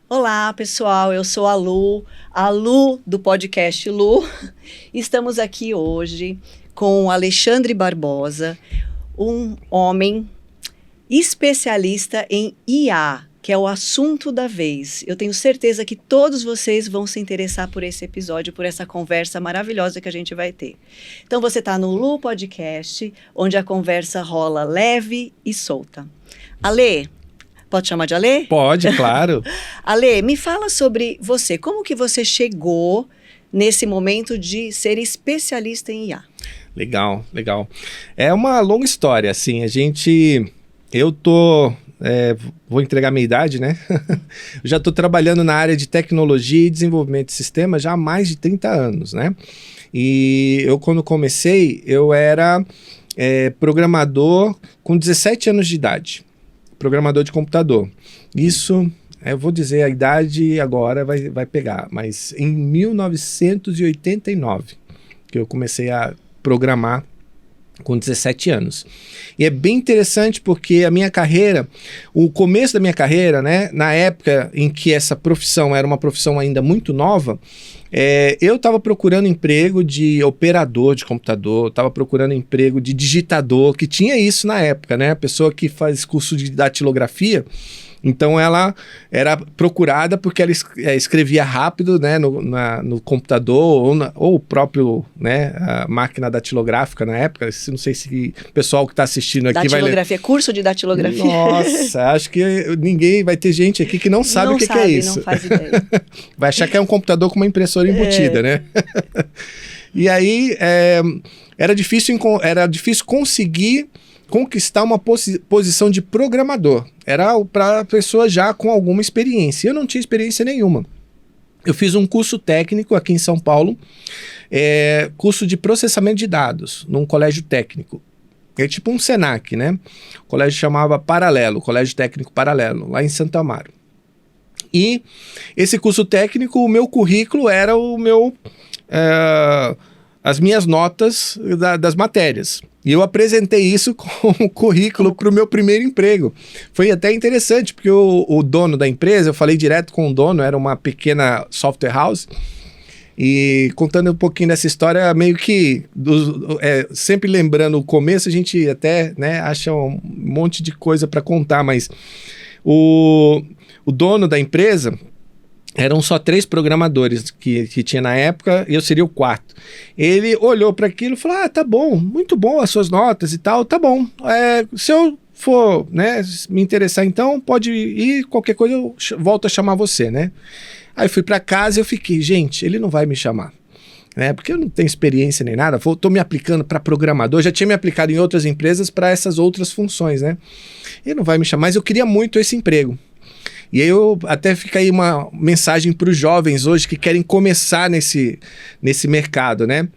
Olá, pessoal, eu sou a Lu do podcast Lu. Estamos aqui hoje com o Alexandre Barbosa, um homem especialista em IA, que é o assunto da vez. Eu tenho certeza que todos vocês vão se interessar por esse episódio, por essa conversa maravilhosa que a gente vai ter. Então você está no Lu Podcast, onde a conversa rola leve e solta. Ale, pode chamar de Ale? Pode, claro. Ale, me fala sobre você. Como que você chegou nesse momento de ser especialista em IA? Legal. É uma longa história, assim, vou entregar minha idade, né? Eu já estou trabalhando na área de tecnologia e desenvolvimento de sistemas já há mais de 30 anos, né? E eu, quando comecei, eu era programador com 17 anos de idade. Programador de computador. Isso, eu vou dizer a idade agora, vai pegar, mas em 1989 que eu comecei a programar com 17 anos. E é bem interessante porque a minha carreira, o começo da minha carreira, né, na época em que essa profissão era uma profissão ainda muito nova, eu estava procurando emprego de operador de computador, estava procurando emprego de digitador, que tinha isso na época, né? A pessoa que faz curso de datilografia, então ela era procurada porque ela escrevia rápido, né, no computador ou o próprio, né, a máquina datilográfica na época. Não sei se o pessoal que está assistindo aqui vai ler. Datilografia, curso de datilografia. Nossa, acho que vai ter gente aqui que não sabe o que é isso. Não faz ideia. Vai achar que é um computador com uma impressora embutida, né? E aí era difícil conseguir conquistar uma posição de programador. Era para a pessoa já com alguma experiência. Eu não tinha experiência nenhuma. Eu fiz um curso técnico aqui em São Paulo, curso de processamento de dados, num colégio técnico. É tipo um Senac, né? O colégio chamava Paralelo, Colégio Técnico Paralelo, lá em Santo Amaro. E esse curso técnico, o meu currículo era as minhas notas das matérias. E eu apresentei isso como currículo para o meu primeiro emprego. Foi até interessante, porque o dono da empresa, eu falei direto com o dono, era uma pequena software house, e contando um pouquinho dessa história, meio que, sempre lembrando o começo, a gente até, né, acha um monte de coisa para contar, mas o dono da empresa, eram só 3 programadores que tinha na época, e eu seria o 4º. Ele olhou para aquilo e falou, tá bom, muito bom as suas notas e tal, tá bom. Se eu for, né, me interessar então, pode ir, qualquer coisa eu volto a chamar você, né? Aí fui para casa e eu fiquei, gente, ele não vai me chamar, né? Porque eu não tenho experiência nem nada, estou me aplicando para programador, já tinha me aplicado em outras empresas para essas outras funções, né? Ele não vai me chamar, mas eu queria muito esse emprego. E aí até fica aí uma mensagem para os jovens hoje que querem começar nesse mercado, né?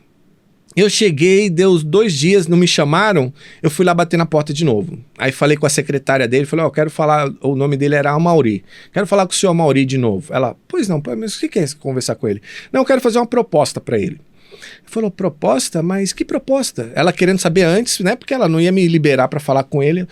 Eu cheguei, deu 2 dias, não me chamaram, eu fui lá bater na porta de novo. Aí falei com a secretária dele, falei, eu quero falar, o nome dele era Amauri, quero falar com o senhor Amauri de novo. Ela, pois não, mas o que é conversar com ele? Não, eu quero fazer uma proposta para ele. Ele falou, proposta? Mas que proposta? Ela querendo saber antes, né? Porque ela não ia me liberar para falar com ele.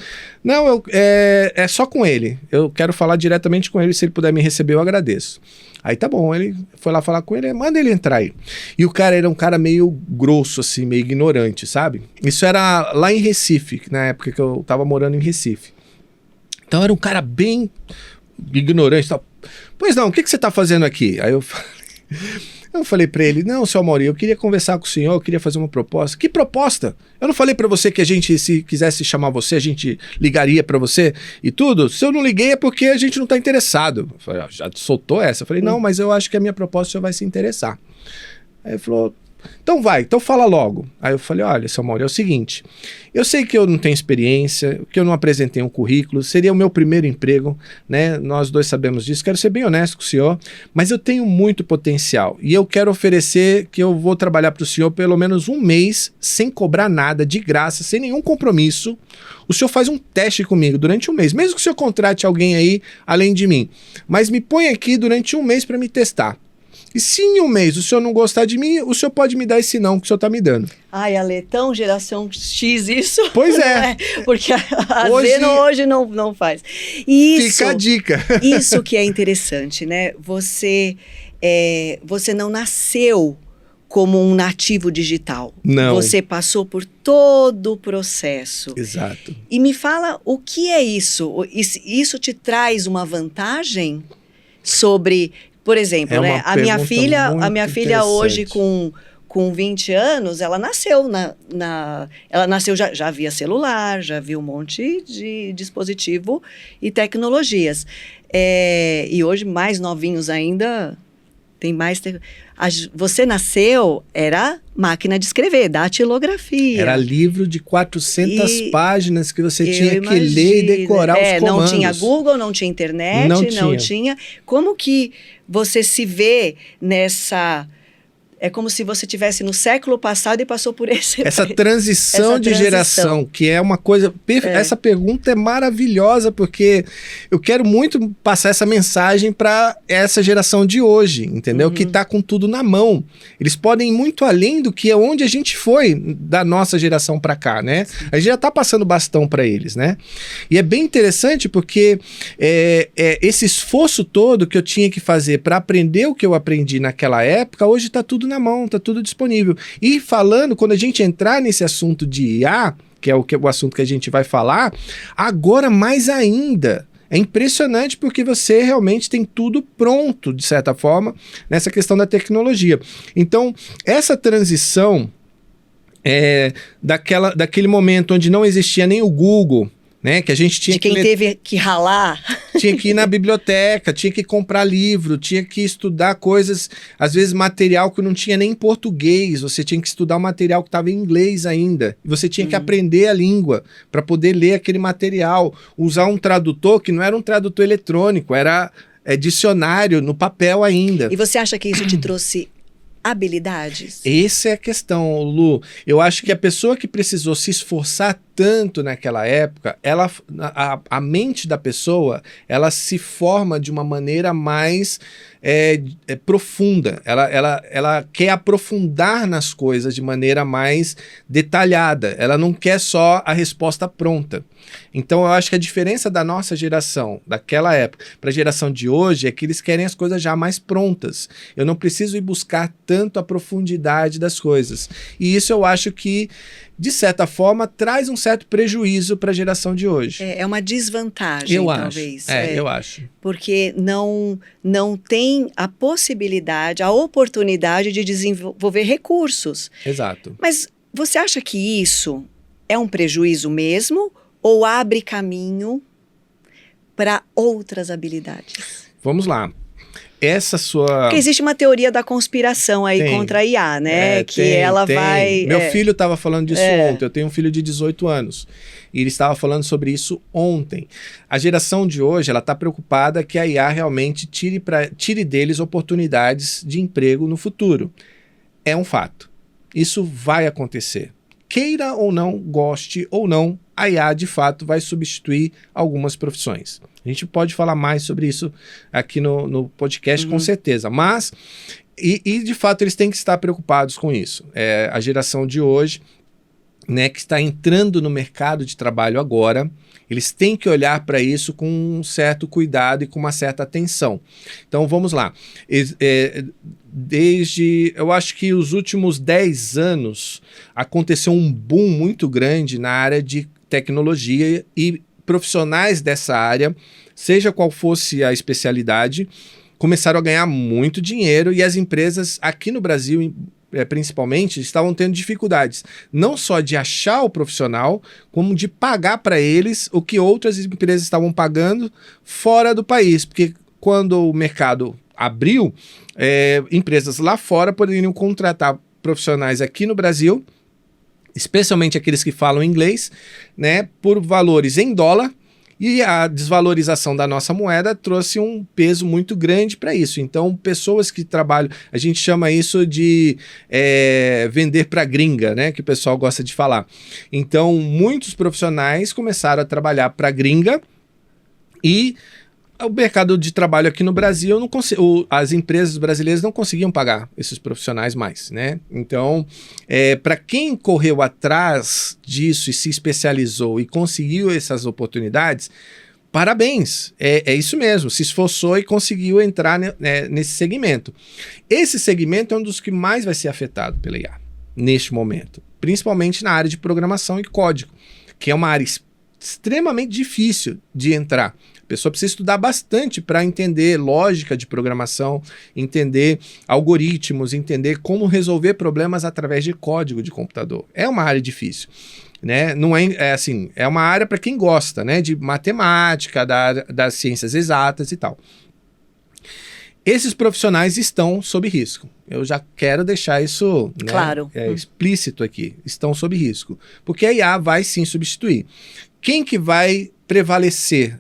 Não, é só com ele. Eu quero falar diretamente com ele. Se ele puder me receber, eu agradeço. Aí tá bom, ele foi lá falar com ele, manda ele entrar aí. E o cara era um cara meio grosso, assim, meio ignorante, sabe? Isso era lá em Recife, na época que eu tava morando em Recife. Então era um cara bem ignorante. Tal. Pois não, o que você tá fazendo aqui? Aí eu falei pra ele, não, seu Amauri, eu queria conversar com o senhor, eu queria fazer uma proposta. Que proposta? Eu não falei pra você que a gente, se quisesse chamar você, a gente ligaria pra você e tudo? Se eu não liguei é porque a gente não tá interessado. Eu falei, já soltou essa? Eu falei, não, mas eu acho que a minha proposta o senhor vai se interessar. Aí ele falou, então fala logo. Aí eu falei, olha, seu Mauro, é o seguinte, eu sei que eu não tenho experiência, que eu não apresentei um currículo, seria o meu primeiro emprego, né? Nós dois sabemos disso, quero ser bem honesto com o senhor, mas eu tenho muito potencial e eu quero oferecer que eu vou trabalhar para o senhor pelo menos 1 mês, sem cobrar nada, de graça, sem nenhum compromisso. O senhor faz um teste comigo durante 1 mês, mesmo que o senhor contrate alguém aí além de mim, mas me põe aqui durante 1 mês para me testar. E se em um mês o senhor não gostar de mim, o senhor pode me dar esse não que o senhor está me dando. Ai, Ale, tão geração X isso. Pois é. Porque a Z hoje não faz. Isso, fica a dica. Isso que é interessante, né? Você não nasceu como um nativo digital. Não. Você passou por todo o processo. Exato. E me fala, o que é isso? Isso te traz uma vantagem sobre, por exemplo, né? A minha filha hoje com 20 anos, ela nasceu ela nasceu já via celular, já viu um monte de dispositivo e tecnologias. E hoje, mais novinhos ainda, tem mais... Você nasceu, era máquina de escrever, datilografia. Era livro de 400 páginas que você tinha que ler e decorar os comandos. Não tinha Google, não tinha internet, não tinha. Como que você se vê nessa... É como se você estivesse no século passado e passou por essa transição de geração, que é uma coisa... Essa pergunta é maravilhosa, porque eu quero muito passar essa mensagem para essa geração de hoje, entendeu? Que está com tudo na mão. Eles podem ir muito além do que é onde a gente foi da nossa geração para cá, né? Sim. A gente já está passando bastão para eles, né? E é bem interessante porque esse esforço todo que eu tinha que fazer para aprender o que eu aprendi naquela época, hoje está tudo na mão, tá tudo disponível. E falando, quando a gente entrar nesse assunto de IA, que é o assunto que a gente vai falar, agora mais ainda. É impressionante porque você realmente tem tudo pronto, de certa forma, nessa questão da tecnologia. Então, essa transição daquele momento onde não existia nem o Google, né, que a gente tinha que teve que ralar. Tinha que ir na biblioteca, tinha que comprar livro, tinha que estudar coisas, às vezes material que não tinha nem em português, você tinha que estudar o material que estava em inglês ainda. E você tinha que aprender a língua para poder ler aquele material, usar um tradutor que não era um tradutor eletrônico, era dicionário no papel ainda. E você acha que isso te trouxe habilidades? Essa é a questão, Lu. Eu acho que a pessoa que precisou se esforçar tanto naquela época, a mente da pessoa, ela se forma de uma maneira mais profunda. Ela quer aprofundar nas coisas de maneira mais detalhada. Ela não quer só a resposta pronta. Então, eu acho que a diferença da nossa geração, daquela época, para a geração de hoje, é que eles querem as coisas já mais prontas. Eu não preciso ir buscar tanto a profundidade das coisas. E isso eu acho que, de certa forma, traz um certo prejuízo para a geração de hoje. É uma desvantagem, talvez. Eu acho. Porque não tem a possibilidade, a oportunidade de desenvolver recursos. Exato. Mas você acha que isso é um prejuízo mesmo ou abre caminho para outras habilidades? Vamos lá. Porque existe uma teoria da conspiração aí contra a IA, né? Vai... Meu filho estava falando disso ontem. Eu tenho um filho de 18 anos. E ele estava falando sobre isso ontem. A geração de hoje, ela está preocupada que a IA realmente tire deles oportunidades de emprego no futuro. É um fato. Isso vai acontecer. Queira ou não, goste ou não, a IA de fato vai substituir algumas profissões. A gente pode falar mais sobre isso aqui no podcast, com certeza. Mas, e de fato, eles têm que estar preocupados com isso. A geração de hoje, né, que está entrando no mercado de trabalho agora, eles têm que olhar para isso com um certo cuidado e com uma certa atenção. Então, vamos lá. Eu acho que os últimos 10 anos aconteceu um boom muito grande na área de tecnologia e profissionais dessa área, seja qual fosse a especialidade, começaram a ganhar muito dinheiro e as empresas aqui no Brasil, principalmente, estavam tendo dificuldades, não só de achar o profissional, como de pagar para eles o que outras empresas estavam pagando fora do país, porque quando o mercado abriu, empresas lá fora poderiam contratar profissionais aqui no Brasil, especialmente aqueles que falam inglês, né, por valores em dólar, e a desvalorização da nossa moeda trouxe um peso muito grande para isso. Então, pessoas que trabalham, a gente chama isso de vender para gringa, né, que o pessoal gosta de falar. Então, muitos profissionais começaram a trabalhar para gringa e o mercado de trabalho aqui no Brasil, as empresas brasileiras não conseguiam pagar esses profissionais mais, né? Então, para quem correu atrás disso e se especializou e conseguiu essas oportunidades, parabéns, é isso mesmo, se esforçou e conseguiu entrar nesse segmento. Esse segmento é um dos que mais vai ser afetado pela IA neste momento, principalmente na área de programação e código, que é uma área extremamente difícil de entrar. A pessoa precisa estudar bastante para entender lógica de programação, entender algoritmos, entender como resolver problemas através de código de computador. É uma área difícil, né? Não assim, é uma área para quem gosta, né, de matemática, das ciências exatas e tal. Esses profissionais estão sob risco. Eu já quero deixar isso, né, claro, explícito aqui. Estão sob risco. Porque a IA vai sim substituir. Quem que vai prevalecer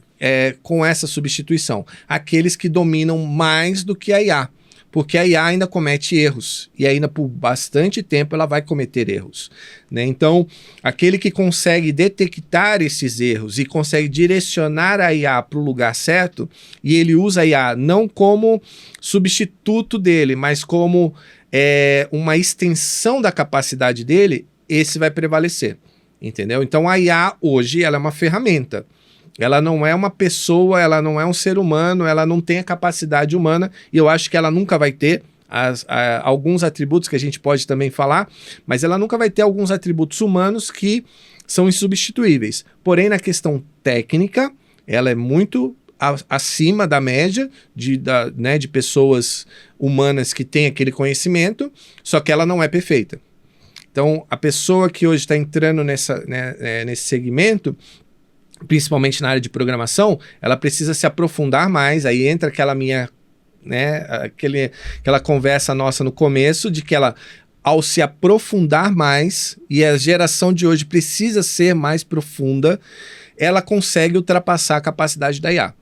com essa substituição? Aqueles que dominam mais do que a IA. Porque a IA ainda comete erros. E ainda por bastante tempo ela vai cometer erros, né? Então, aquele que consegue detectar esses erros e consegue direcionar a IA para o lugar certo, e ele usa a IA não como substituto dele, mas como uma extensão da capacidade dele, esse vai prevalecer, entendeu? Então, a IA hoje ela é uma ferramenta. Ela não é uma pessoa, ela não é um ser humano, ela não tem a capacidade humana, e eu acho que ela nunca vai ter alguns atributos que a gente pode também falar, mas ela nunca vai ter alguns atributos humanos que são insubstituíveis. Porém, na questão técnica, ela é muito acima da média de pessoas humanas que têm aquele conhecimento, só que ela não é perfeita. Então, a pessoa que hoje está entrando nesse segmento, principalmente na área de programação, ela precisa se aprofundar mais. Aí entra aquela aquela conversa nossa no começo, de que ela, ao se aprofundar mais, e a geração de hoje precisa ser mais profunda, ela consegue ultrapassar a capacidade da IA.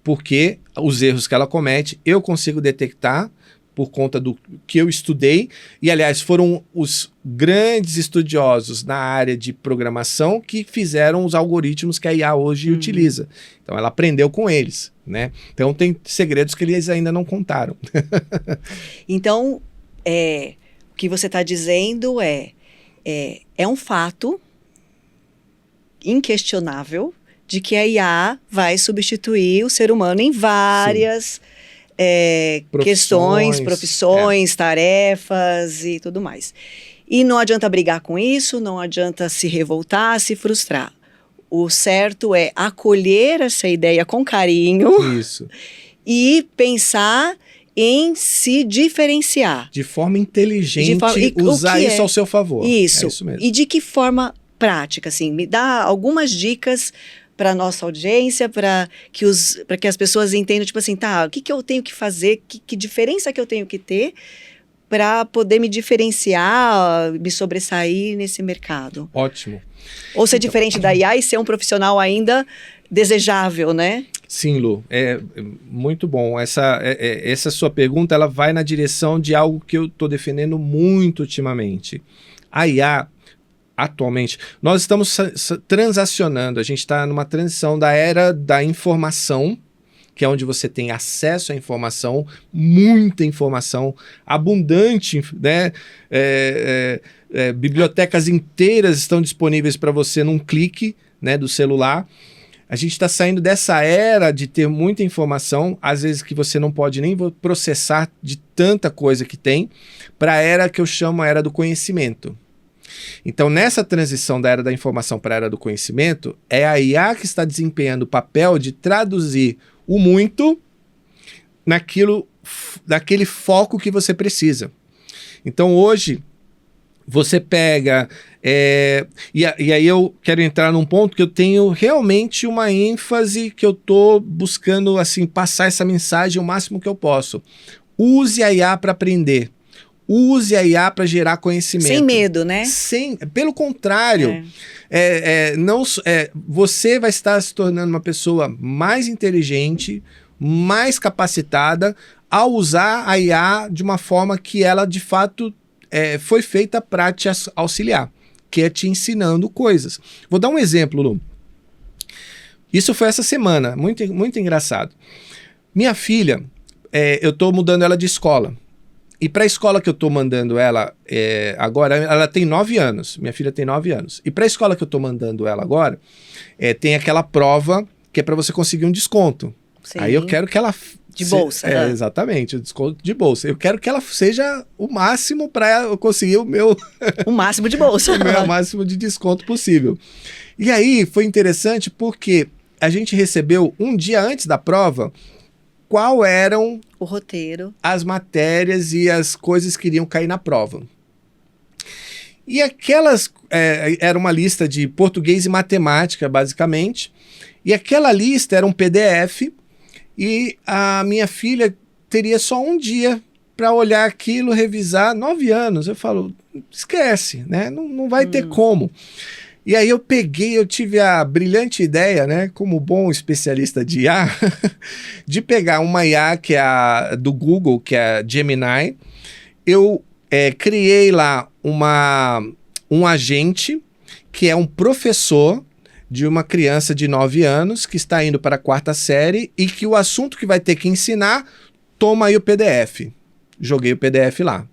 Porque os erros que ela comete, eu consigo detectar por conta do que eu estudei, e aliás foram os grandes estudiosos na área de programação que fizeram os algoritmos que a IA hoje utiliza. Então ela aprendeu com eles, né? Então tem segredos que eles ainda não contaram. Então, o que você está dizendo é um fato inquestionável de que a IA vai substituir o ser humano em várias questões, profissões, tarefas e tudo mais. E não adianta brigar com isso, não adianta se revoltar, se frustrar. O certo é acolher essa ideia com carinho. Isso. E pensar em se diferenciar. De forma inteligente, usar isso ao seu favor. Isso. É isso mesmo. E de que forma prática, assim? Me dá algumas dicas para a nossa audiência, para que as pessoas entendam, tipo assim, tá, o que eu tenho que fazer, que diferença que eu tenho que ter para poder me diferenciar, me sobressair nesse mercado. Ótimo. Ou ser diferente da IA e ser um profissional ainda desejável, né? Sim, Lu, é muito bom. Essa sua pergunta, ela vai na direção de algo que eu estou defendendo muito ultimamente. A IA, atualmente, nós estamos transacionando, a gente está numa transição da era da informação, que é onde você tem acesso à informação, muita informação, abundante, né? Bibliotecas inteiras estão disponíveis para você num clique, né, do celular. A gente está saindo dessa era de ter muita informação, às vezes que você não pode nem processar de tanta coisa que tem, para a era que eu chamo a era do conhecimento. Então, nessa transição da era da informação para a era do conhecimento, é a IA que está desempenhando o papel de traduzir o muito naquele foco que você precisa. Então, hoje, você pega... E aí eu quero entrar num ponto que eu tenho realmente uma ênfase, que eu estou buscando assim, passar essa mensagem o máximo que eu posso. Use a IA para aprender. Use a IA para gerar conhecimento. Sem medo, né? Pelo contrário, você vai estar se tornando uma pessoa mais inteligente, mais capacitada, ao usar a IA de uma forma que ela, de fato, foi feita para te auxiliar, que é te ensinando coisas. Vou dar um exemplo, Lu. Isso foi essa semana, muito, muito engraçado. Minha filha, eu estou mudando ela de escola. E para a escola que eu estou mandando ela agora, ela tem 9 anos. Minha filha tem 9 anos. E para a escola que eu estou mandando ela agora, tem aquela prova que é para você conseguir um desconto. Sim. Aí eu quero que ela... De bolsa. Exatamente, o desconto de bolsa. Eu quero que ela seja o máximo para eu conseguir o meu... O máximo de bolsa. o máximo de desconto possível. E aí foi interessante porque a gente recebeu um dia antes da prova qual eram o roteiro, as matérias e as coisas que iriam cair na prova. E aquelas era uma lista de português e matemática, basicamente. E aquela lista era um PDF e a minha filha teria só um dia para olhar aquilo, revisar. 9 anos. Eu falo, esquece, né? Não vai ter como. E aí eu tive a brilhante ideia, né, como bom especialista de IA, de pegar uma IA que é a do Google, que é a Gemini. Eu criei lá um agente que é um professor de uma criança de 9 anos que está indo para a 4ª série e que o assunto que vai ter que ensinar, toma aí o PDF. Joguei o PDF lá.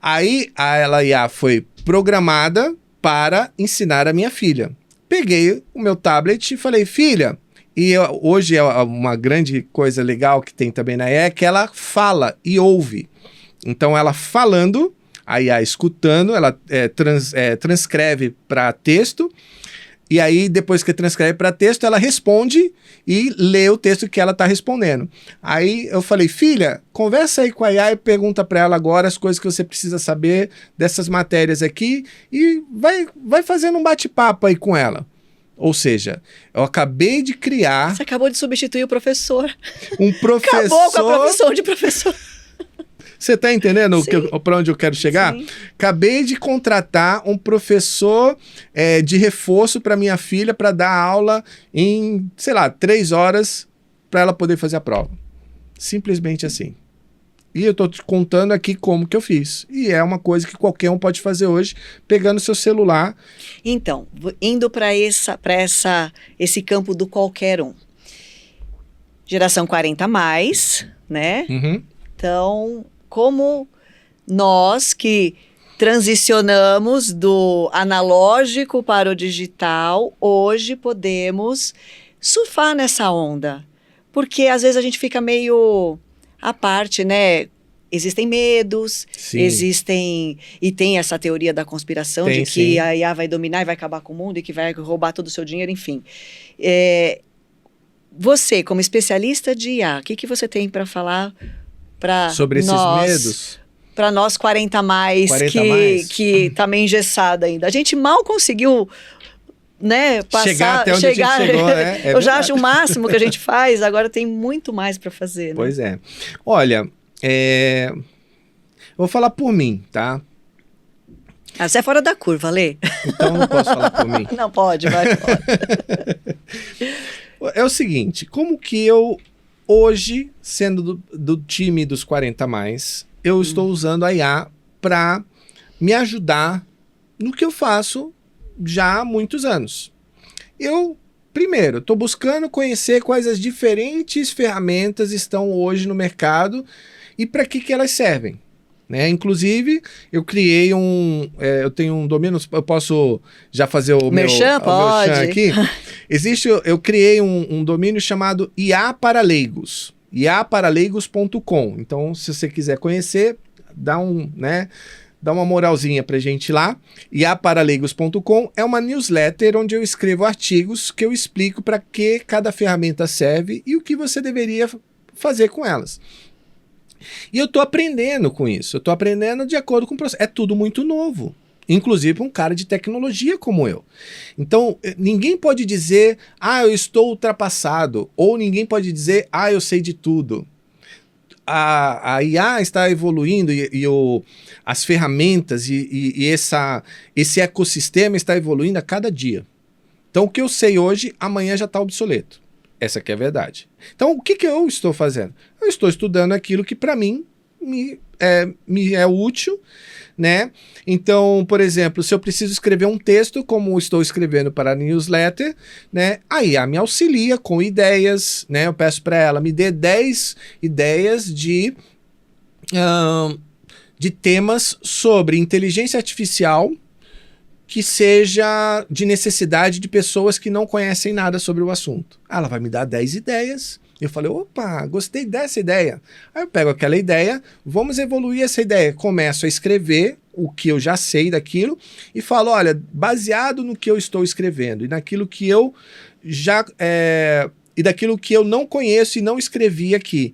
Aí a IA foi programada para ensinar a minha filha. Peguei o meu tablet e falei, filha, e hoje é uma grande coisa legal que tem também na IA, é que ela fala e ouve. Então ela falando, a IA escutando, ela transcreve para texto, e aí depois que transcreve para texto, ela responde e lê o texto que ela está respondendo. Aí eu falei, filha, conversa aí com a IA e pergunta para ela agora as coisas que você precisa saber dessas matérias aqui e vai fazendo um bate-papo aí com ela. Ou seja, eu acabei de criar... Você acabou de substituir o professor. Um professor... Acabou com a profissão de professor. Você está entendendo para onde eu quero chegar? Sim. Acabei de contratar um professor de reforço para minha filha para dar aula em, 3 horas para ela poder fazer a prova. Simplesmente assim. E eu estou te contando aqui como que eu fiz. E é uma coisa que qualquer um pode fazer hoje, pegando seu celular. Então, indo para esse campo do qualquer um. Geração 40+, né? Uhum. Então, como nós que transicionamos do analógico para o digital, hoje podemos surfar nessa onda. Porque às vezes a gente fica meio à parte, né? Existem medos, Sim. e tem essa teoria da conspiração de que a IA vai dominar e vai acabar com o mundo e que vai roubar todo o seu dinheiro, enfim. Você, como especialista de IA, o que você tem para falar sobre esses medos? Para nós 40+, que tá meio engessada ainda. A gente mal conseguiu, né, chegar até onde a gente chegou, né? Eu já acho o máximo que a gente faz, agora tem muito mais para fazer, né? Pois é. Olha, eu vou falar por mim, tá? Você é fora da curva, Lê. Então não posso falar por mim. Não pode, vai fora. É o seguinte, como que eu, hoje, sendo do time dos 40+, eu estou usando a IA para me ajudar no que eu faço já há muitos anos. Primeiro, estou buscando conhecer quais as diferentes ferramentas estão hoje no mercado e para que elas servem. Né? Inclusive, eu criei eu tenho um domínio, eu posso já fazer o merchan, pode. Merchan aqui. Eu criei um domínio chamado IA para Leigos, iaparalegos.com. Então, se você quiser conhecer, dá uma moralzinha pra gente lá. iaparalegos.com é uma newsletter onde eu escrevo artigos que eu explico para que cada ferramenta serve e o que você deveria fazer com elas. E eu estou aprendendo com isso, eu estou aprendendo de acordo com o processo. É tudo muito novo, inclusive para um cara de tecnologia como eu. Então, ninguém pode dizer, eu estou ultrapassado, ou ninguém pode dizer, eu sei de tudo. A IA está evoluindo e as ferramentas e esse ecossistema está evoluindo a cada dia. Então, o que eu sei hoje, amanhã já está obsoleto. Essa aqui é a verdade. Então, o que eu estou fazendo? Eu estou estudando aquilo que, para mim, me me é útil, né? Então, por exemplo, se eu preciso escrever um texto, como estou escrevendo para a newsletter, né? A IA me auxilia com ideias, né? Eu peço para ela, me dê 10 ideias de temas sobre inteligência artificial que seja de necessidade de pessoas que não conhecem nada sobre o assunto. Ela vai me dar 10 ideias. Eu falei, opa, gostei dessa ideia. Aí eu pego aquela ideia, vamos evoluir essa ideia. Começo a escrever o que eu já sei daquilo e falo, olha, baseado no que eu estou escrevendo e naquilo que eu já... e daquilo que eu não conheço e não escrevi aqui.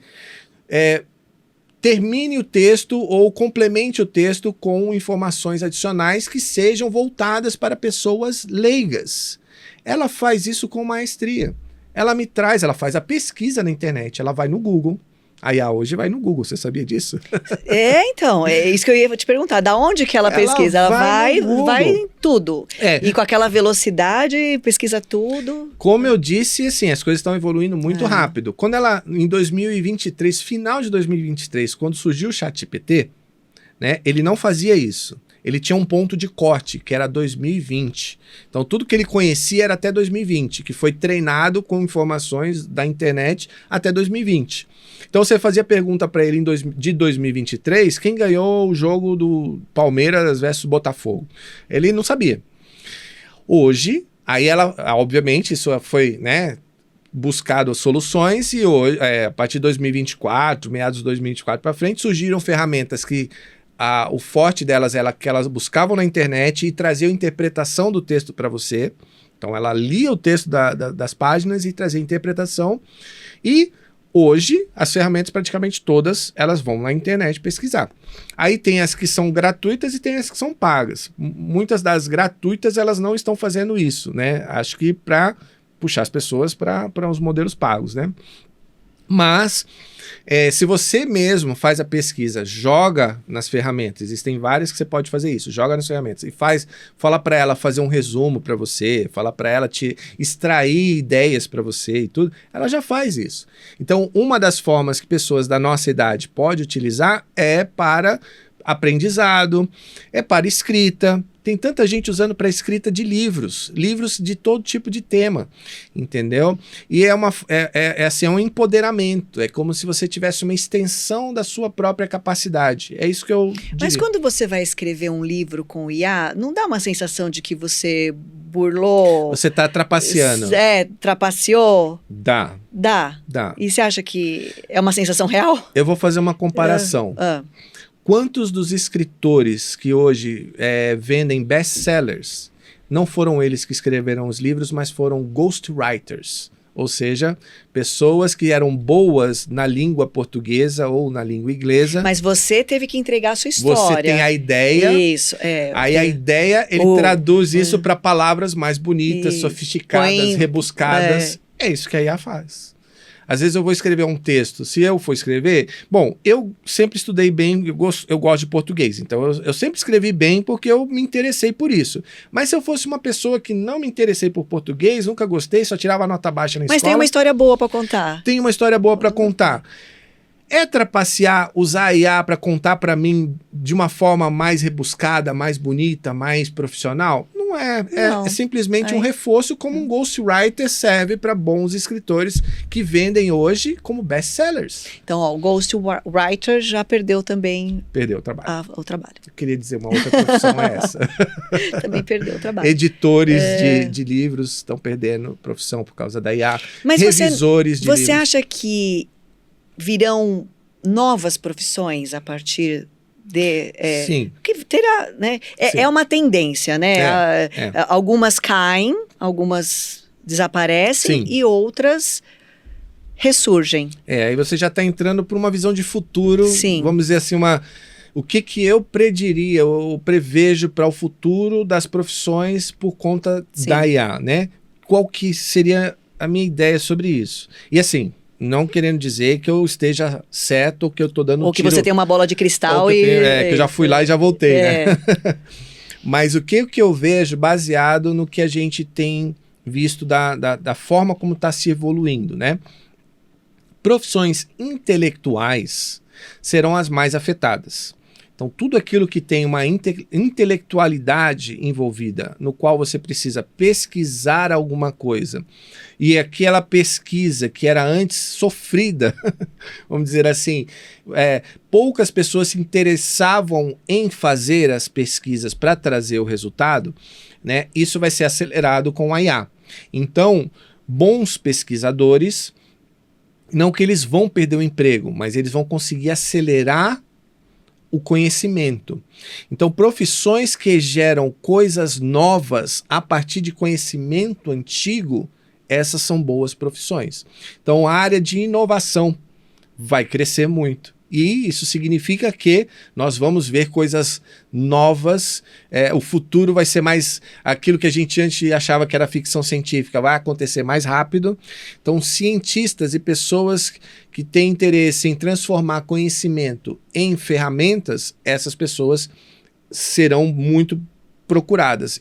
Termine o texto ou complemente o texto com informações adicionais que sejam voltadas para pessoas leigas. Ela faz isso com maestria. Ela faz a pesquisa na internet, ela vai no Google. A IA hoje vai no Google, você sabia disso? Então, é isso que eu ia te perguntar. Da onde que ela pesquisa? Ela vai em tudo. E com aquela velocidade, pesquisa tudo. Como eu disse, assim, as coisas estão evoluindo muito rápido. Quando ela, em 2023, final de 2023, quando surgiu o ChatGPT, né, ele não fazia isso. Ele tinha um ponto de corte, que era 2020. Então, tudo que ele conhecia era até 2020, que foi treinado com informações da internet até 2020. Então, você fazia pergunta para ele de 2023, quem ganhou o jogo do Palmeiras versus Botafogo? Ele não sabia. Hoje, aí ela, obviamente, isso foi, né, buscado soluções e hoje, a partir de 2024, meados de 2024 para frente, surgiram ferramentas que o forte delas era que elas buscavam na internet e traziam interpretação do texto para você. Então, ela lia o texto das páginas e trazia interpretação. E hoje, as ferramentas praticamente todas, elas vão na internet pesquisar. Aí tem as que são gratuitas e tem as que são pagas. Muitas das gratuitas, elas não estão fazendo isso, né? Acho que para puxar as pessoas para os modelos pagos, né? Mas, se você mesmo faz a pesquisa, joga nas ferramentas, existem várias que você pode fazer isso, joga nas ferramentas e fala para ela fazer um resumo para você, fala para ela te extrair ideias para você e tudo, ela já faz isso. Então, uma das formas que pessoas da nossa idade podem utilizar é para aprendizado, é para escrita. Tem tanta gente usando para escrita de livros de todo tipo de tema, entendeu? E assim, é um empoderamento, é como se você tivesse uma extensão da sua própria capacidade. É isso que eu diria. Mas quando você vai escrever um livro com IA, não dá uma sensação de que você burlou? Você está trapaceando. Trapaceou? Dá. E você acha que é uma sensação real? Eu vou fazer uma comparação. Quantos dos escritores que hoje vendem best-sellers não foram eles que escreveram os livros, mas foram ghostwriters? Ou seja, pessoas que eram boas na língua portuguesa ou na língua inglesa. Mas você teve que entregar a sua história. Você tem a ideia. Isso, Aí a ideia, ele traduz isso para palavras mais bonitas, sofisticadas, rebuscadas. É isso que a IA faz. Às vezes eu vou escrever um texto, se eu for escrever... Bom, eu sempre estudei bem, eu gosto de português, então eu sempre escrevi bem porque eu me interessei por isso. Mas se eu fosse uma pessoa que não me interessei por português, nunca gostei, só tirava nota baixa na escola... Mas tem uma história boa para contar. Tem uma história boa para contar. É trapacear, usar a IA para contar para mim de uma forma mais rebuscada, mais bonita, mais profissional? Não é. É simplesmente um reforço, como um ghostwriter serve para bons escritores que vendem hoje como best-sellers. Então, o ghostwriter já perdeu também... Perdeu o trabalho. O trabalho. Eu queria dizer, uma outra profissão é essa. Também perdeu o trabalho. Editores de livros estão perdendo profissão por causa da IA. Mas revisores de livros. Você acha que virão novas profissões a partir de... Sim. Que terá, né? É uma tendência, né? Algumas caem, algumas desaparecem e outras ressurgem. Aí você já está entrando por uma visão de futuro, vamos dizer assim, o que eu prediria, eu prevejo para o futuro das profissões por conta da IA, né? Qual que seria a minha ideia sobre isso? E assim... Não querendo dizer que eu esteja certo ou que eu estou dando ou que você tem uma bola de cristal que eu já fui lá e já voltei, né? Mas o que eu vejo baseado no que a gente tem visto da forma como está se evoluindo, né? Profissões intelectuais, serão as mais afetadas. Então, tudo aquilo que tem uma intelectualidade envolvida, no qual você precisa pesquisar alguma coisa, e aquela pesquisa que era antes sofrida, vamos dizer assim, poucas pessoas se interessavam em fazer as pesquisas para trazer o resultado, né? Isso vai ser acelerado com a IA. Então, bons pesquisadores, não que eles vão perder o emprego, mas eles vão conseguir acelerar o conhecimento. Então, profissões que geram coisas novas a partir de conhecimento antigo, essas são boas profissões. Então, a área de inovação vai crescer muito. E isso significa que nós vamos ver coisas novas, o futuro vai ser mais aquilo que a gente antes achava que era ficção científica, vai acontecer mais rápido. Então, cientistas e pessoas que têm interesse em transformar conhecimento em ferramentas, essas pessoas serão muito procuradas.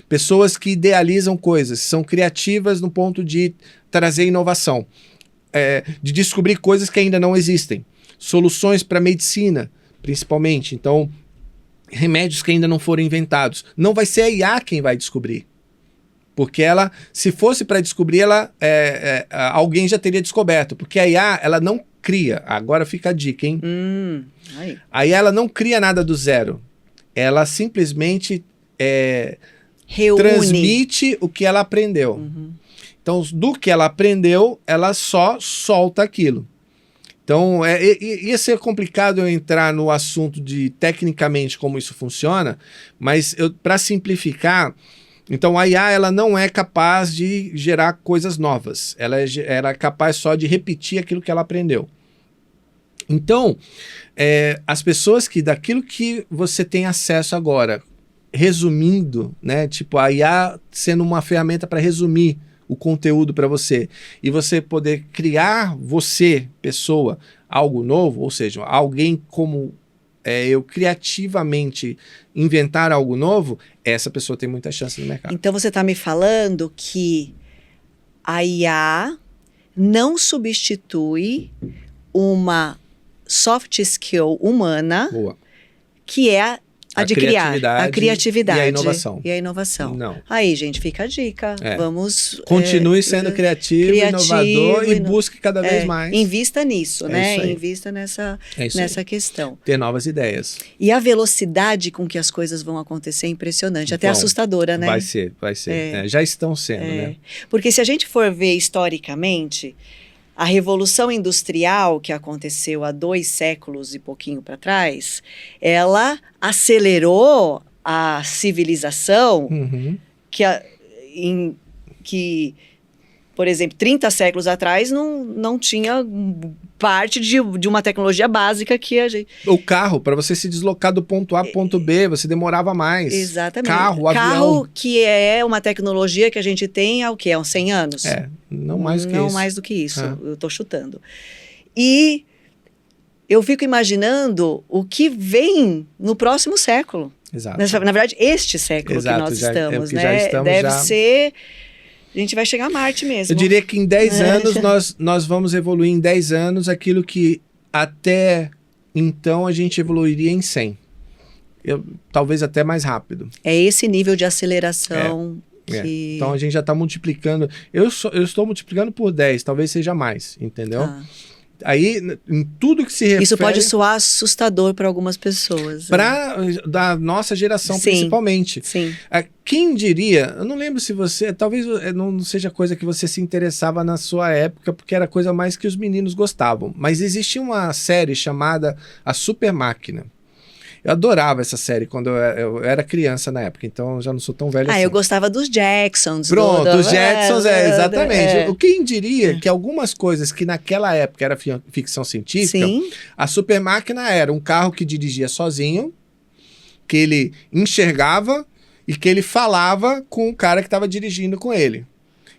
Pessoas que idealizam coisas, são criativas no ponto de trazer inovação. De descobrir coisas que ainda não existem. Soluções para medicina, principalmente. Então, remédios que ainda não foram inventados. Não vai ser a IA quem vai descobrir. Porque ela, se fosse para descobrir, alguém já teria descoberto. Porque a IA, ela não cria. Agora fica a dica, hein? A IA, ela não cria nada do zero. Ela simplesmente transmite o que ela aprendeu. Uhum. Então, do que ela aprendeu, ela só solta aquilo. Então, ia ser complicado eu entrar no assunto de tecnicamente como isso funciona, mas para simplificar, então a IA ela não é capaz de gerar coisas novas. Ela é capaz só de repetir aquilo que ela aprendeu. Então, as pessoas que daquilo que você tem acesso agora, resumindo, né, tipo a IA sendo uma ferramenta para resumir o conteúdo para você, e você poder criar você, pessoa, algo novo, ou seja, alguém como eu criativamente inventar algo novo, essa pessoa tem muita chance no mercado. Então você está me falando que a IA não substitui uma soft skill humana. Boa. Que é a de criar, a criatividade e a inovação. Não. Aí, gente, fica a dica. Vamos... Continue sendo criativo, inovador e busque cada vez mais. Invista nisso, né? Invista nessa questão. Ter novas ideias. E a velocidade com que as coisas vão acontecer é impressionante, até assustadora, né? Vai ser. Já estão sendo, né? Porque se a gente for ver historicamente... A Revolução Industrial, que aconteceu há 2 séculos e pouquinho para trás, ela acelerou a civilização que, por exemplo, 30 séculos atrás não tinha parte de uma tecnologia básica que a gente... O carro, para você se deslocar do ponto A para o ponto B, você demorava mais. Exatamente. Carro, avião. Carro, que é uma tecnologia que a gente tem há o quê? Há uns 100 anos? Não mais do que isso. Não mais do que isso, eu estou chutando. E eu fico imaginando o que vem no próximo século. Exato. Na verdade, este século que nós estamos, né? Já estamos Deve ser... A gente vai chegar a Marte mesmo. Eu diria que em 10 anos, nós vamos evoluir em 10 anos aquilo que até então a gente evoluiria em 100. Talvez até mais rápido. É esse nível de aceleração que... Então a gente já está multiplicando. Eu estou multiplicando por 10, talvez seja mais, entendeu? Aí, em tudo que se refere... Isso pode soar assustador para algumas pessoas. Da nossa geração, principalmente. Sim. Quem diria... Eu não lembro se você... Talvez não seja coisa que você se interessava na sua época, porque era coisa mais que os meninos gostavam. Mas existia uma série chamada A Super Máquina. Eu adorava essa série quando eu era criança na época, então eu já não sou tão velho assim. Eu gostava dos Jacksons. Pronto, os Jacksons, exatamente. Quem diria que algumas coisas que naquela época era ficção científica, a Super Máquina era um carro que dirigia sozinho, que ele enxergava e que ele falava com o cara que estava dirigindo com ele.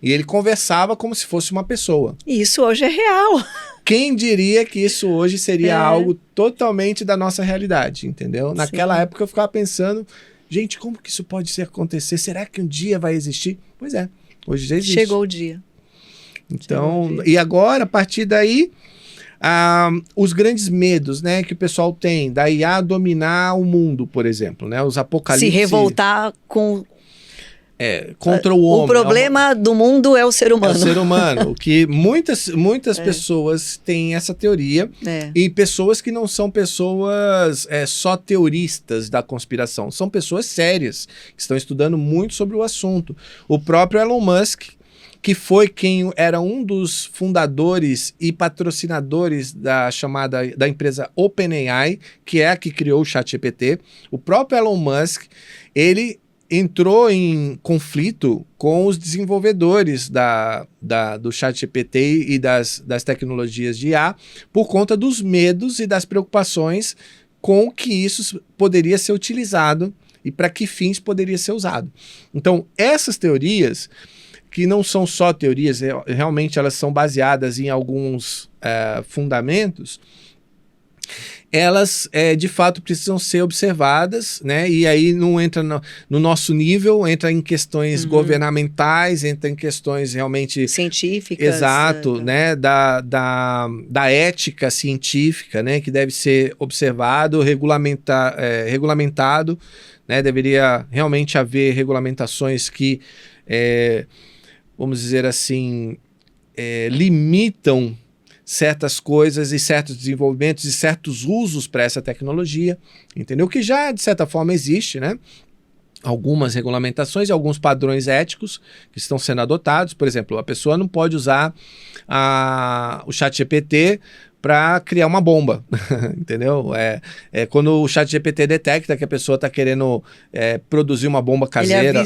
E ele conversava como se fosse uma pessoa. E isso hoje é real. Quem diria que isso hoje seria algo totalmente da nossa realidade, entendeu? Naquela época eu ficava pensando, gente, como que isso pode acontecer? Será que um dia vai existir? Pois é, hoje já existe. Chegou o dia. Então, e agora, a partir daí, os grandes medos, né, que o pessoal tem da IA dominar o mundo, por exemplo, né, os apocalipse... Se revoltar com... contra o homem. O problema do mundo é o ser humano. É o ser humano, que muitas pessoas têm essa teoria, e pessoas que não são pessoas só teoristas da conspiração, são pessoas sérias, que estão estudando muito sobre o assunto. O próprio Elon Musk, que foi quem era um dos fundadores e patrocinadores da empresa OpenAI, que é a que criou o ChatGPT. O próprio Elon Musk, ele entrou em conflito com os desenvolvedores do ChatGPT e das tecnologias de IA por conta dos medos e das preocupações com que isso poderia ser utilizado e para que fins poderia ser usado. Então, essas teorias, que não são só teorias, realmente elas são baseadas em alguns fundamentos, elas de fato precisam ser observadas, né? E aí não entra no nosso nível, entra em questões governamentais, entra em questões realmente científicas. Exato, né? Da ética científica, né? Que deve ser observado, regulamentado, né? Deveria realmente haver regulamentações que vamos dizer assim, limitam certas coisas e certos desenvolvimentos e certos usos para essa tecnologia, entendeu? Que já, de certa forma, existe, né? Algumas regulamentações e alguns padrões éticos que estão sendo adotados. Por exemplo, a pessoa não pode usar o ChatGPT para criar uma bomba, entendeu? Quando o ChatGPT detecta que a pessoa está querendo produzir uma bomba caseira,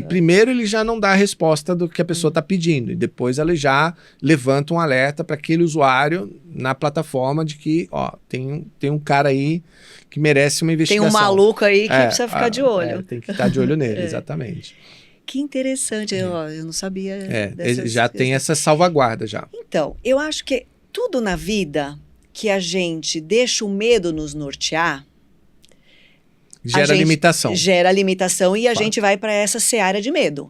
primeiro ele já não dá a resposta do que a pessoa está pedindo, e depois ele já levanta um alerta para aquele usuário na plataforma de que, tem um cara aí que merece uma investigação. Tem um maluco aí que precisa ficar de olho. Tem que estar de olho nele, exatamente. Que interessante, eu não sabia já tem essa salvaguarda já. Então, eu acho que tudo na vida que a gente deixa o medo nos nortear... Gera limitação. Gera limitação e a gente vai para essa seara de medo.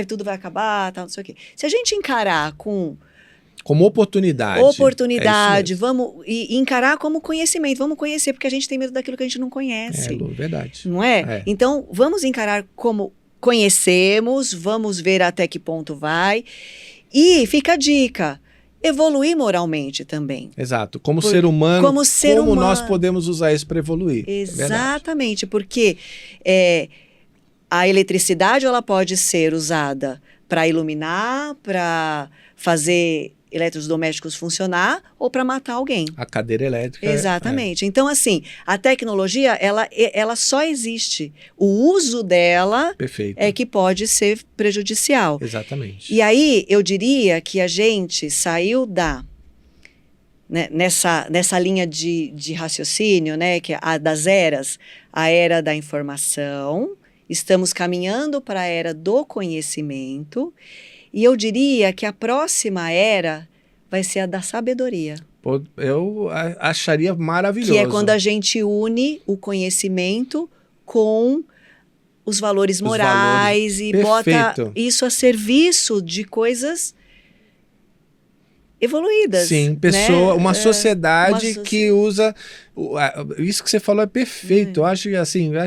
Tudo vai acabar, tal, não sei o quê. Se a gente encarar como oportunidade, vamos encarar como conhecimento, vamos conhecer, porque a gente tem medo daquilo que a gente não conhece. Verdade. Não é? Então, vamos encarar como conhecemos, vamos ver até que ponto vai. E fica a dica, evoluir moralmente também. Exato. Como ser humano, como nós podemos usar isso para evoluir. Exatamente, porque a eletricidade ela pode ser usada para iluminar, para fazer eletrodomésticos funcionar ou para matar alguém. A cadeira elétrica. Exatamente. Então, assim, a tecnologia, ela só existe. O uso dela é que pode ser prejudicial. Exatamente. E aí, eu diria que a gente saiu nessa linha de raciocínio, né, que é das eras, a era da informação, estamos caminhando para a era do conhecimento. E eu diria que a próxima era vai ser a da sabedoria. Eu acharia maravilhoso. Que é quando a gente une o conhecimento com os valores morais e bota isso a serviço de coisas evoluídas. Sim, uma sociedade que usa... Isso que você falou é perfeito. Eu acho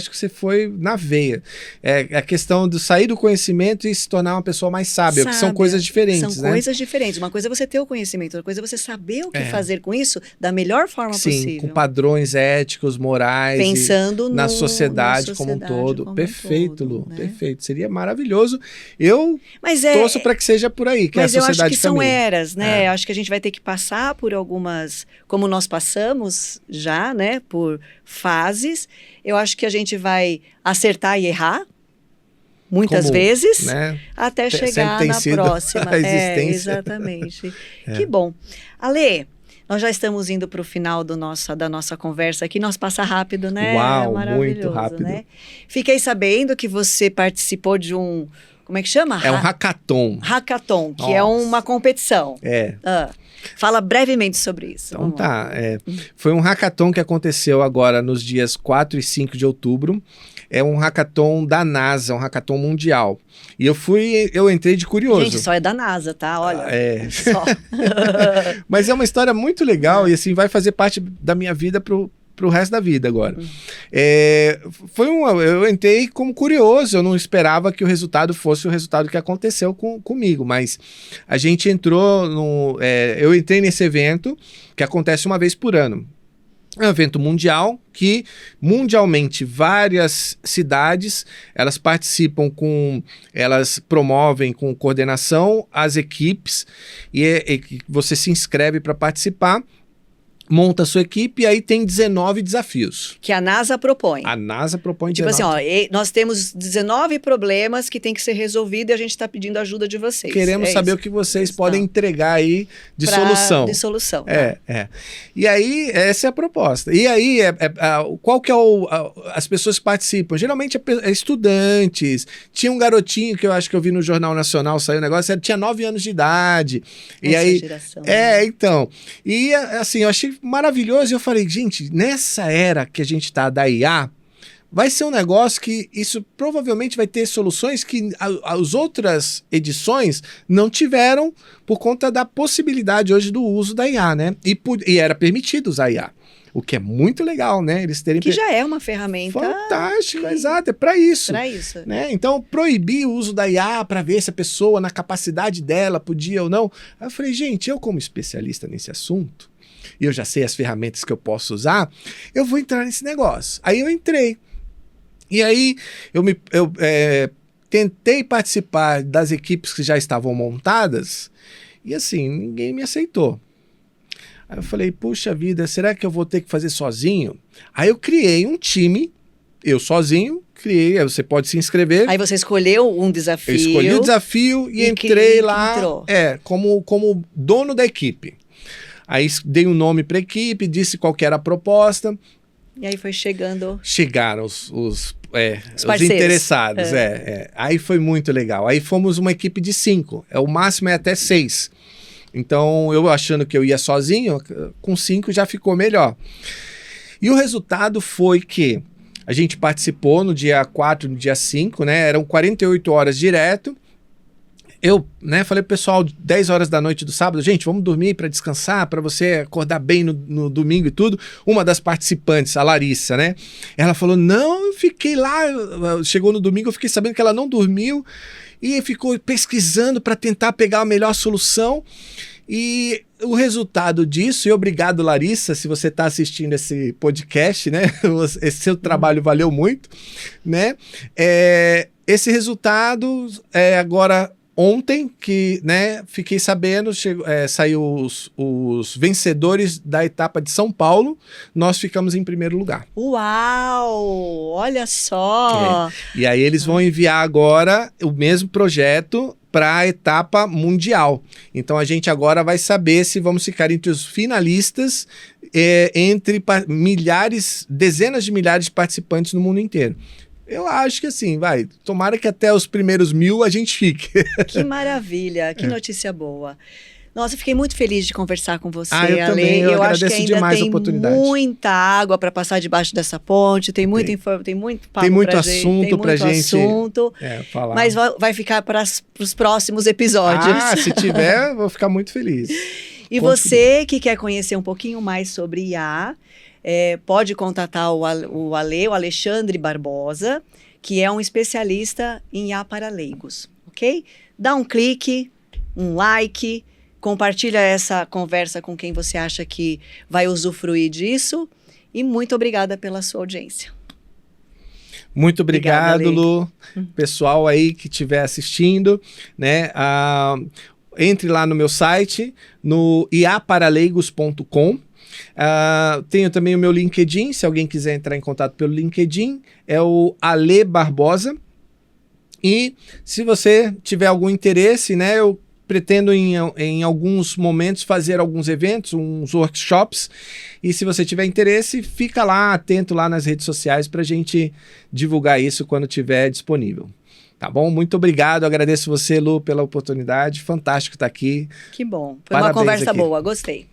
que você foi na veia. A questão de sair do conhecimento e se tornar uma pessoa mais sábia, que são coisas diferentes. São coisas diferentes. Uma coisa é você ter o conhecimento, outra coisa é você saber o que fazer com isso da melhor forma possível. Com padrões éticos, morais. Pensando na sociedade como um todo. Perfeito, Lu. Né? Perfeito. Seria maravilhoso. Eu torço para que seja por aí, que é a sociedade eu acho que são eras, né? Eu acho que a gente vai ter que passar por algumas, como nós passamos já, né, por fases. Eu acho que a gente vai acertar e errar muitas vezes, né? Até chegar na próxima. Exatamente. Que bom. Ale, nós já estamos indo para o final da nossa conversa aqui. Nós passa rápido, né? Uau, maravilhoso, muito rápido. Né? Fiquei sabendo que você participou de um Como é que chama? É um hackathon. Hackathon, que é uma competição. É. Fala brevemente sobre isso. Então tá. Foi um hackathon que aconteceu agora nos dias 4 e 5 de outubro. É um hackathon da NASA, um hackathon mundial. E eu entrei de curioso. Gente, só é da NASA, tá? Olha. Só. Mas é uma história muito legal e assim vai fazer parte da minha vida pro resto da vida agora. Eu entrei como curioso, eu não esperava que o resultado fosse o resultado que aconteceu comigo, mas a gente entrou eu entrei nesse evento que acontece uma vez por ano. É um evento mundial que, mundialmente, várias cidades, elas participam elas promovem com coordenação as equipes e você se inscreve para participar, monta a sua equipe e aí tem 19 desafios. Que a NASA propõe. A NASA propõe tipo 19. Assim, nós temos 19 problemas que tem que ser resolvidos e a gente está pedindo a ajuda de vocês. Queremos saber o que vocês podem entregar aí de solução. De solução. E aí, essa é a proposta. E aí, qual que é as pessoas que participam? Geralmente é estudantes. Tinha um garotinho que eu acho que eu vi no Jornal Nacional, saiu um negócio, tinha 9 anos de idade. Essa e aí, geração. Então. E assim, eu achei maravilhoso, e eu falei, gente, nessa era que a gente está da IA, vai ser um negócio que isso provavelmente vai ter soluções que as outras edições não tiveram por conta da possibilidade hoje do uso da IA, né? E era permitido usar IA. O que é muito legal, né? Eles terem... Que já é uma ferramenta... Fantástica, exato, é para isso. Para isso. Né? Então, proibir o uso da IA para ver se a pessoa, na capacidade dela, podia ou não. Aí eu falei, gente, eu como especialista nesse assunto, e eu já sei as ferramentas que eu posso usar, eu vou entrar nesse negócio. Aí eu entrei. E aí eu tentei participar das equipes que já estavam montadas e assim, ninguém me aceitou. Aí eu falei, puxa vida, será que eu vou ter que fazer sozinho? Aí eu criei um time, eu sozinho, você pode se inscrever. Aí você escolheu um desafio. Eu escolhi o desafio e entrei lá como dono da equipe. Aí dei um nome para a equipe, disse qual que era a proposta. E aí foi chegando... Chegaram os interessados. Aí foi muito legal. Aí fomos uma equipe de 5. O máximo é até 6. Então, eu achando que eu ia sozinho, com 5 já ficou melhor. E o resultado foi que a gente participou no dia 4, no dia 5, né? Eram 48 horas direto. Eu, falei pro pessoal, 10 horas da noite do sábado, gente, vamos dormir para descansar, para você acordar bem no domingo e tudo. Uma das participantes, a Larissa, né? Ela falou, não, eu fiquei lá, chegou no domingo, eu fiquei sabendo que ela não dormiu e ficou pesquisando para tentar pegar a melhor solução. E o resultado disso, e obrigado, Larissa, se você está assistindo esse podcast, né? Esse seu trabalho valeu muito, né? Esse resultado agora... Ontem, que fiquei sabendo, saiu os vencedores da etapa de São Paulo, nós ficamos em primeiro lugar. Uau! Olha só! E aí eles vão enviar agora o mesmo projeto para a etapa mundial. Então a gente agora vai saber se vamos ficar entre os finalistas, entre dezenas de milhares de participantes no mundo inteiro. Eu acho que assim, tomara que até os primeiros 1000 a gente fique. Que maravilha, que notícia boa. Nossa, eu fiquei muito feliz de conversar com você, eu Ale. Também, eu acho que ainda demais tem a oportunidade. Muita água para passar debaixo dessa ponte, tem muito papo tem muito assunto pra gente falar. Mas vai ficar para os próximos episódios. Se tiver, vou ficar muito feliz. E você que quer conhecer um pouquinho mais sobre IA, pode contatar o Alexandre Barbosa, que é um especialista em IA para leigos, ok? Dá um clique, um like, compartilha essa conversa com quem você acha que vai usufruir disso e muito obrigada pela sua audiência. Muito obrigado, Lu. Pessoal aí que estiver assistindo, entre lá no meu site, no iaparaleigos.com. Tenho também o meu LinkedIn, se alguém quiser entrar em contato pelo LinkedIn, é o Ale Barbosa. E se você tiver algum interesse, eu pretendo em alguns momentos fazer alguns eventos, uns workshops, e se você tiver interesse, fica lá, atento lá nas redes sociais para a gente divulgar isso quando estiver disponível. Tá bom? Muito obrigado, agradeço você, Lu, pela oportunidade. Fantástico estar aqui. Que bom. Foi Parabéns uma conversa aqui. boa, gostei.